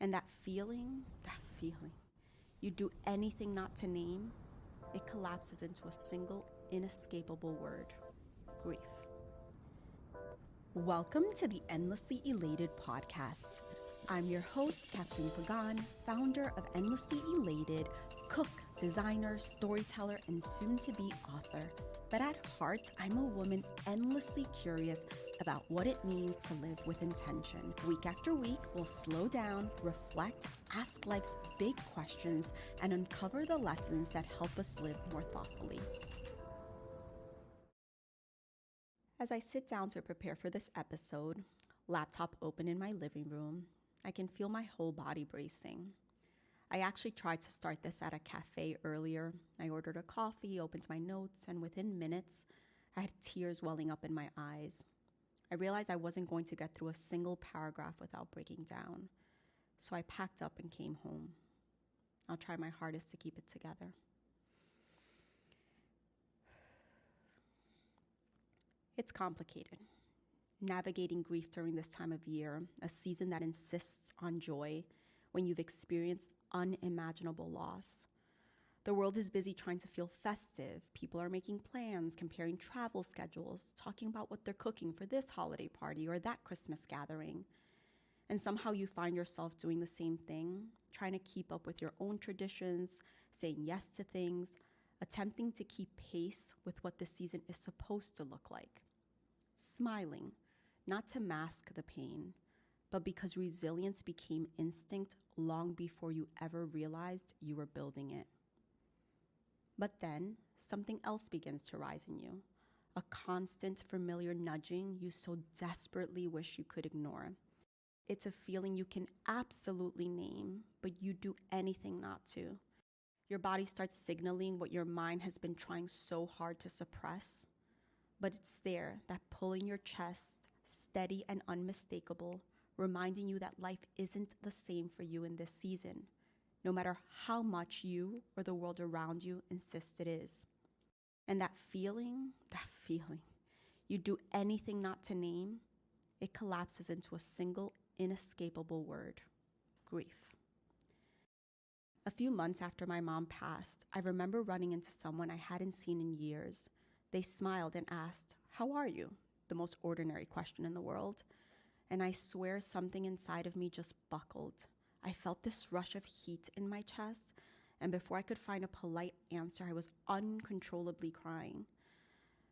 And that feeling, you do anything not to name, it collapses into a single inescapable word: grief. Welcome to the Endlessly Elated Podcast. I'm your host, Kathleen Pagan, founder of Endlessly Elated, cook, designer, storyteller, and soon-to-be author. But at heart, I'm a woman endlessly curious about what it means to live with intention. Week after week, we'll slow down, reflect, ask life's big questions, and uncover the lessons that help us live more thoughtfully. As I sit down to prepare for this episode, laptop open in my living room, I can feel my whole body bracing. I actually tried to start this at a cafe earlier. I ordered a coffee, opened my notes, and within minutes, I had tears welling up in my eyes. I realized I wasn't going to get through a single paragraph without breaking down. So I packed up and came home. I'll try my hardest to keep it together. It's complicated. Navigating grief during this time of year, a season that insists on joy when you've experienced unimaginable loss. The world is busy trying to feel festive. People are making plans, comparing travel schedules, talking about what they're cooking for this holiday party or that Christmas gathering. And somehow you find yourself doing the same thing, trying to keep up with your own traditions, saying yes to things, attempting to keep pace with what the season is supposed to look like. Smiling, not to mask the pain, but because resilience became instinct long before you ever realized you were building it. But then something else begins to rise in you, a constant familiar nudging you so desperately wish you could ignore. It's a feeling you can absolutely name, but you do anything not to. Your body starts signaling what your mind has been trying so hard to suppress. But it's there, that pull in your chest, steady and unmistakable, reminding you that life isn't the same for you in this season, no matter how much you or the world around you insist it is. And that feeling, you do anything not to name, it collapses into a single inescapable word: grief. A few months after my mom passed, I remember running into someone I hadn't seen in years. They smiled and asked, "How are you?" The most ordinary question in the world. And I swear something inside of me just buckled. I felt this rush of heat in my chest, and before I could find a polite answer, I was uncontrollably crying.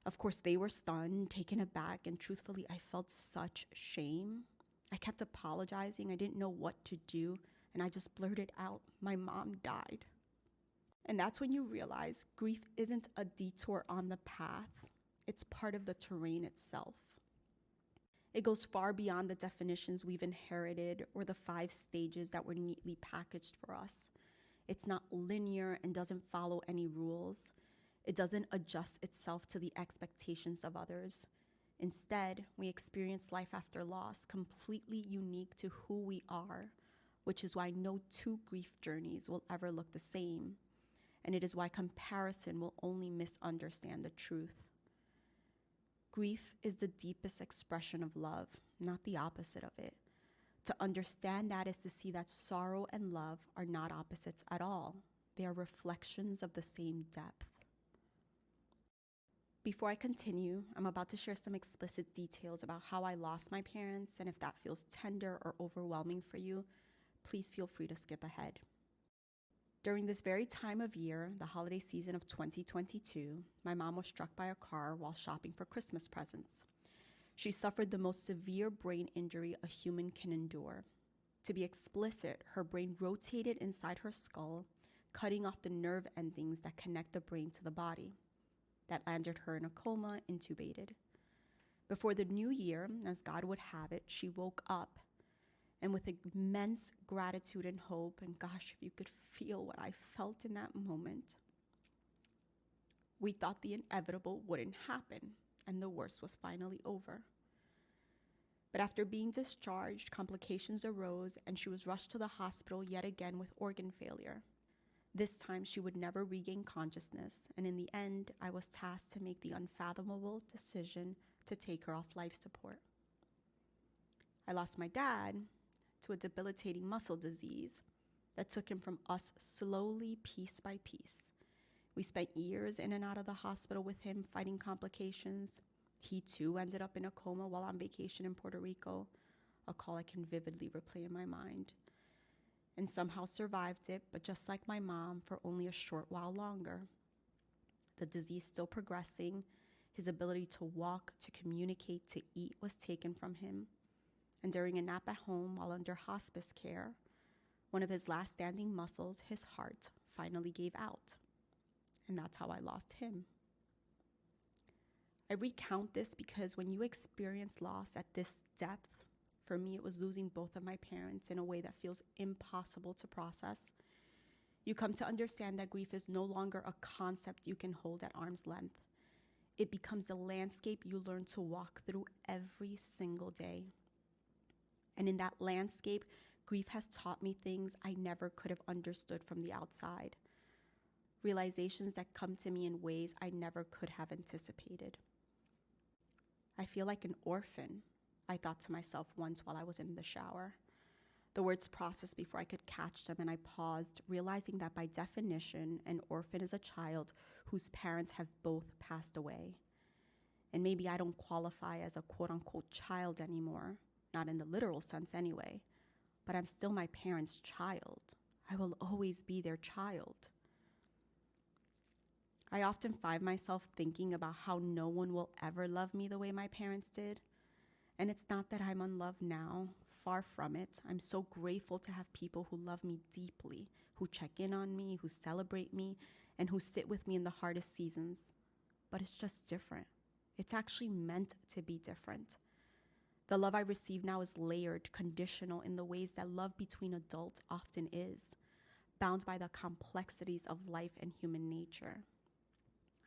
Of course, they were stunned, taken aback, and truthfully, I felt such shame. I kept apologizing. I didn't know what to do, and I just blurted out, "My mom died." And that's when you realize grief isn't a detour on the path. It's part of the terrain itself. It goes far beyond the definitions we've inherited or the 5 stages that were neatly packaged for us. It's not linear and doesn't follow any rules. It doesn't adjust itself to the expectations of others. Instead, we experience life after loss completely unique to who we are, which is why no 2 grief journeys will ever look the same. And it is why comparison will only misunderstand the truth. Grief is the deepest expression of love, not the opposite of it. To understand that is to see that sorrow and love are not opposites at all. They are reflections of the same depth. Before I continue, I'm about to share some explicit details about how I lost my parents, and if that feels tender or overwhelming for you, please feel free to skip ahead. During this very time of year, the holiday season of 2022, my mom was struck by a car while shopping for Christmas presents. She suffered the most severe brain injury a human can endure. To be explicit, her brain rotated inside her skull, cutting off the nerve endings that connect the brain to the body. That landed her in a coma, intubated. Before the new year, as God would have it, she woke up. And with immense gratitude and hope, and gosh, if you could feel what I felt in that moment, we thought the inevitable wouldn't happen, and the worst was finally over. But after being discharged, complications arose, and she was rushed to the hospital yet again with organ failure. This time, she would never regain consciousness, and in the end, I was tasked to make the unfathomable decision to take her off life support. I lost my dad to a debilitating muscle disease that took him from us slowly, piece by piece. We spent years in and out of the hospital with him, fighting complications. He too ended up in a coma while on vacation in Puerto Rico, a call I can vividly replay in my mind, and somehow survived it, but just like my mom, for only a short while longer. The disease still progressing, his ability to walk, to communicate, to eat was taken from him. And during a nap at home while under hospice care, one of his last standing muscles, his heart, finally gave out. And that's how I lost him. I recount this because when you experience loss at this depth, for me it was losing both of my parents in a way that feels impossible to process. You come to understand that grief is no longer a concept you can hold at arm's length. It becomes a landscape you learn to walk through every single day. And in that landscape, grief has taught me things I never could have understood from the outside. Realizations that come to me in ways I never could have anticipated. I feel like an orphan, I thought to myself once while I was in the shower. The words processed before I could catch them, and I paused, realizing that by definition, an orphan is a child whose parents have both passed away. And maybe I don't qualify as a quote-unquote child anymore, not in the literal sense anyway, but I'm still my parents' child. I will always be their child. I often find myself thinking about how no one will ever love me the way my parents did. And it's not that I'm unloved now, far from it. I'm so grateful to have people who love me deeply, who check in on me, who celebrate me, and who sit with me in the hardest seasons. But it's just different. It's actually meant to be different. The love I receive now is layered, conditional in the ways that love between adults often is, bound by the complexities of life and human nature.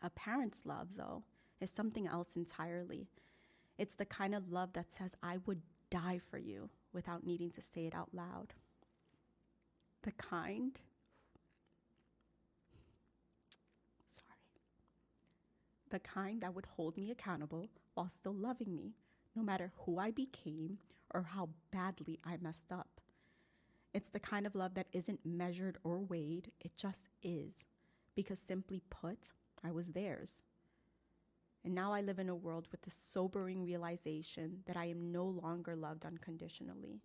A parent's love, though, is something else entirely. It's the kind of love that says, I would die for you without needing to say it out loud. The kind that would hold me accountable while still loving me, no matter who I became or how badly I messed up. It's the kind of love that isn't measured or weighed, it just is, because simply put, I was theirs. And now I live in a world with the sobering realization that I am no longer loved unconditionally,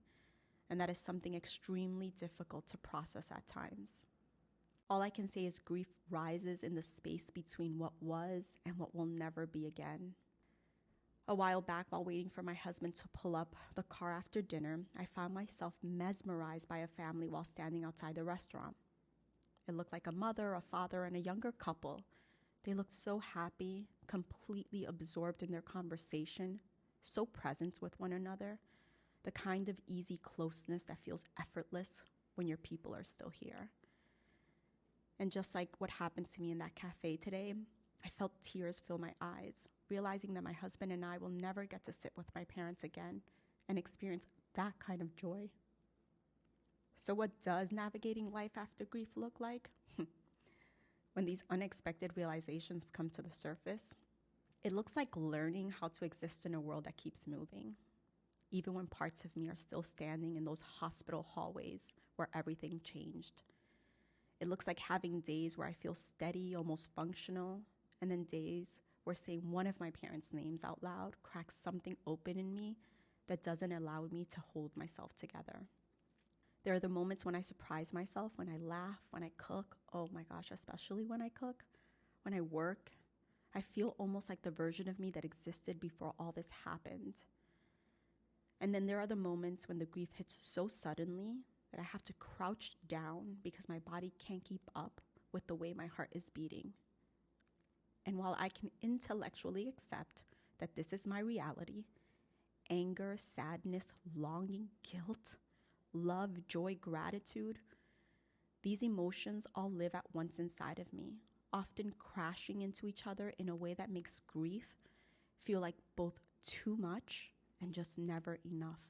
and that is something extremely difficult to process at times. All I can say is grief rises in the space between what was and what will never be again. A while back, while waiting for my husband to pull up the car after dinner, I found myself mesmerized by a family while standing outside the restaurant. It looked like a mother, a father, and a younger couple. They looked so happy, completely absorbed in their conversation, so present with one another, the kind of easy closeness that feels effortless when your people are still here. And just like what happened to me in that cafe today, I felt tears fill my eyes, realizing that my husband and I will never get to sit with my parents again and experience that kind of joy. So what does navigating life after grief look like? When these unexpected realizations come to the surface, it looks like learning how to exist in a world that keeps moving, even when parts of me are still standing in those hospital hallways where everything changed. It looks like having days where I feel steady, almost functional, and then days where saying one of my parents' names out loud cracks something open in me that doesn't allow me to hold myself together. There are the moments when I surprise myself, when I laugh, when I cook. Oh my gosh, especially when I cook, when I work. I feel almost like the version of me that existed before all this happened. And then there are the moments when the grief hits so suddenly that I have to crouch down because my body can't keep up with the way my heart is beating. And while I can intellectually accept that this is my reality, anger, sadness, longing, guilt, love, joy, gratitude, these emotions all live at once inside of me, often crashing into each other in a way that makes grief feel like both too much and just never enough.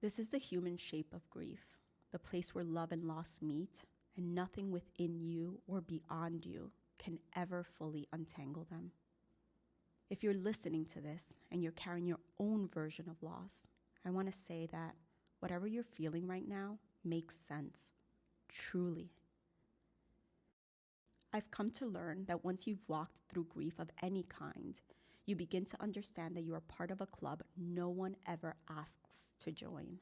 This is the human shape of grief, the place where love and loss meet, and nothing within you or beyond you can ever fully untangle them. If you're listening to this and you're carrying your own version of loss, I want to say that whatever you're feeling right now makes sense, truly. I've come to learn that once you've walked through grief of any kind, you begin to understand that you are part of a club no one ever asks to join.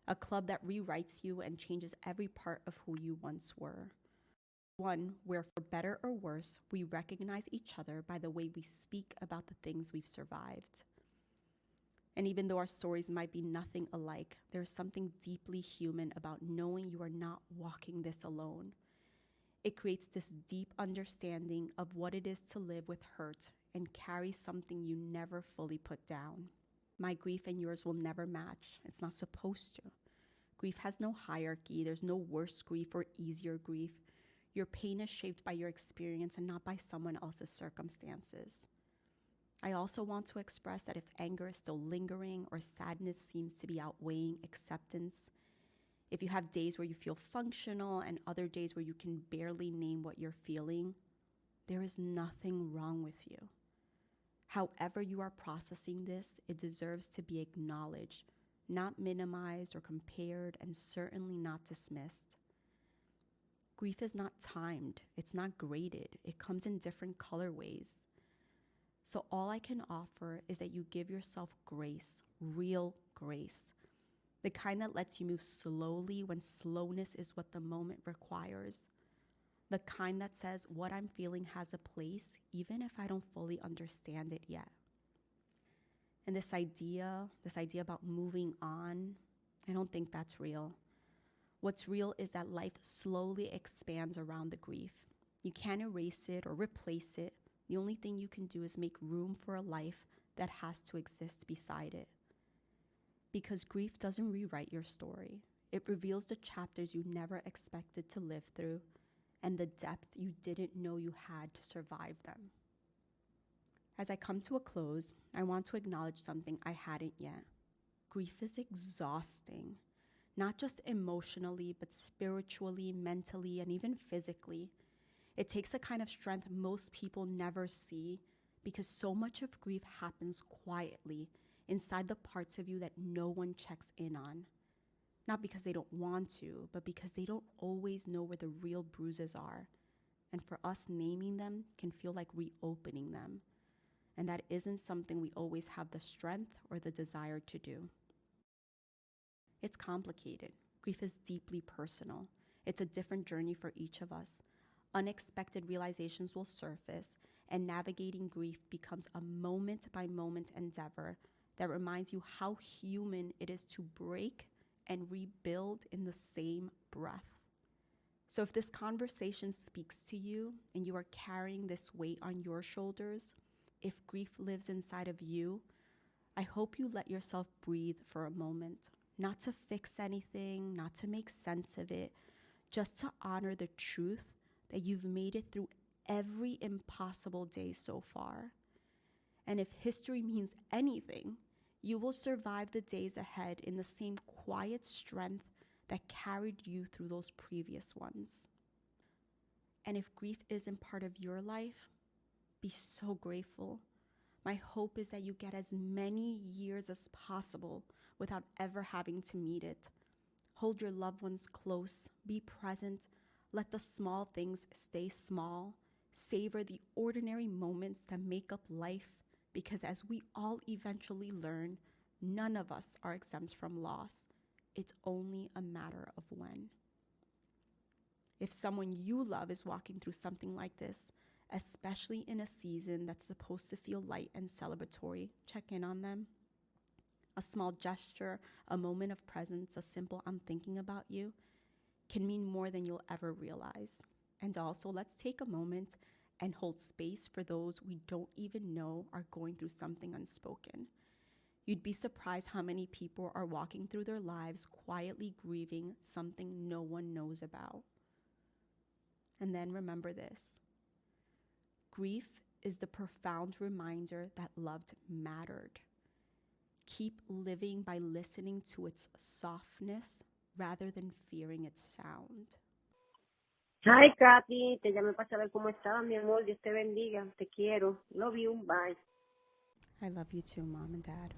A club that rewrites you and changes every part of who you once were. One where, for better or worse, we recognize each other by the way we speak about the things we've survived. And even though our stories might be nothing alike, there's something deeply human about knowing you are not walking this alone. It creates this deep understanding of what it is to live with hurt and carry something you never fully put down. My grief and yours will never match. It's not supposed to. Grief has no hierarchy. There's no worse grief or easier grief. Your pain is shaped by your experience and not by someone else's circumstances. I also want to express that if anger is still lingering or sadness seems to be outweighing acceptance, if you have days where you feel functional and other days where you can barely name what you're feeling, there is nothing wrong with you. However you are processing this, it deserves to be acknowledged, not minimized or compared, and certainly not dismissed. Grief is not timed. It's not graded. It comes in different colorways. So all I can offer is that you give yourself grace, real grace, the kind that lets you move slowly when slowness is what the moment requires, the kind that says what I'm feeling has a place, even if I don't fully understand it yet. And this idea about moving on, I don't think that's real. What's real is that life slowly expands around the grief. You can't erase it or replace it. The only thing you can do is make room for a life that has to exist beside it. Because grief doesn't rewrite your story. It reveals the chapters you never expected to live through and the depth you didn't know you had to survive them. As I come to a close, I want to acknowledge something I hadn't yet. Grief is exhausting. Not just emotionally, but spiritually, mentally, and even physically. It takes a kind of strength most people never see because so much of grief happens quietly inside the parts of you that no one checks in on. Not because they don't want to, but because they don't always know where the real bruises are. And for us, naming them can feel like reopening them. And that isn't something we always have the strength or the desire to do. It's complicated. Grief is deeply personal. It's a different journey for each of us. Unexpected realizations will surface, and navigating grief becomes a moment-by-moment endeavor that reminds you how human it is to break and rebuild in the same breath. So if this conversation speaks to you and you are carrying this weight on your shoulders, if grief lives inside of you, I hope you let yourself breathe for a moment. Not to fix anything, not to make sense of it, just to honor the truth that you've made it through every impossible day so far. And if history means anything, you will survive the days ahead in the same quiet strength that carried you through those previous ones. And if grief isn't part of your life, be so grateful. My hope is that you get as many years as possible without ever having to meet it. Hold your loved ones close, be present, let the small things stay small, savor the ordinary moments that make up life, because as we all eventually learn, none of us are exempt from loss. It's only a matter of when. If someone you love is walking through something like this, especially in a season that's supposed to feel light and celebratory, check in on them. A small gesture, a moment of presence, a simple "I'm thinking about you" can mean more than you'll ever realize. And also, let's take a moment and hold space for those we don't even know are going through something unspoken. You'd be surprised how many people are walking through their lives quietly grieving something no one knows about. And then remember this. Grief is the profound reminder that loved mattered. Keep living by listening to its softness rather than fearing its sound. Hi, Kathy. Te llamé para saber cómo estabas, mi amor. Dios te bendiga. Te quiero. Love you. Bye. I love you too, Mom and Dad.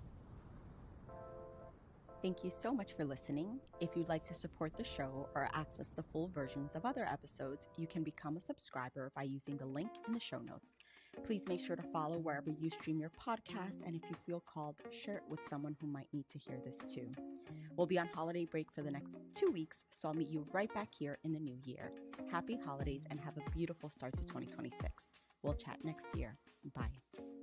Thank you so much for listening. If you'd like to support the show or access the full versions of other episodes, you can become a subscriber by using the link in the show notes. Please make sure to follow wherever you stream your podcast, and if you feel called, share it with someone who might need to hear this too. We'll be on holiday break for the next 2 weeks, so I'll meet you right back here in the new year. Happy holidays and have a beautiful start to 2026. We'll chat next year. Bye.